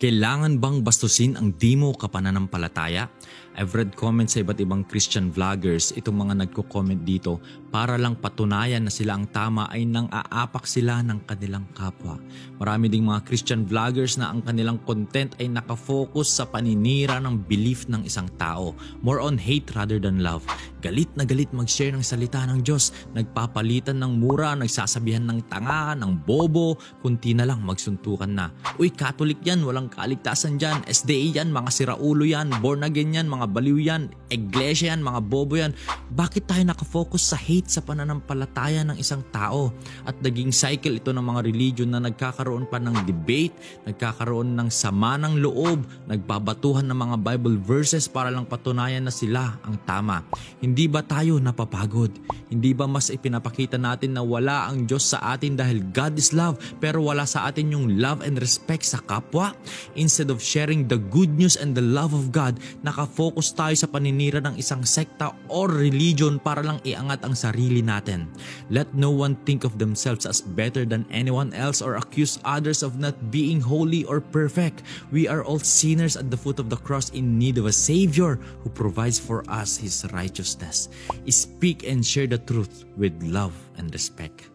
Kailangan bang bastusin ang di mo kapananampalataya? I've read comments sa iba't ibang Christian vloggers, itong mga nagko-comment dito para lang patunayan na sila ang tama ay nang aapak sila ng kanilang kapwa. Marami ding mga Christian vloggers na ang kanilang content ay nakafocus sa paninira ng belief ng isang tao. More on hate rather than love. Galit na galit mag-share ng salita ng Diyos, nagpapalitan ng mura, nagsasabihan ng tanga, ng bobo, kunti na lang magsuntukan na. Uy, Catholic yan, walang kaligtasan dyan, SDA yan, mga siraulo yan, born again yan, mga baliw yan, iglesia yan, mga bobo yan. Bakit tayo nakafocus sa hate sa pananampalataya ng isang tao? At naging cycle ito ng mga religion na nagkakaroon pa ng debate, nagkakaroon ng sama ng loob, nagbabatuhan ng mga Bible verses para lang patunayan na sila ang tama. Hindi ba tayo napapagod? Hindi ba mas ipinapakita natin na wala ang Diyos sa atin dahil God is love, pero wala sa atin yung love and respect sa kapwa? Instead of sharing the good news and the love of God, nakafocus tayo sa paninira ng isang sekta or religion para lang iangat ang sarili natin. Let no one think of themselves as better than anyone else or accuse others of not being holy or perfect. We are all sinners at the foot of the cross in need of a Savior who provides for us His righteousness. Speak and share the truth with love and respect.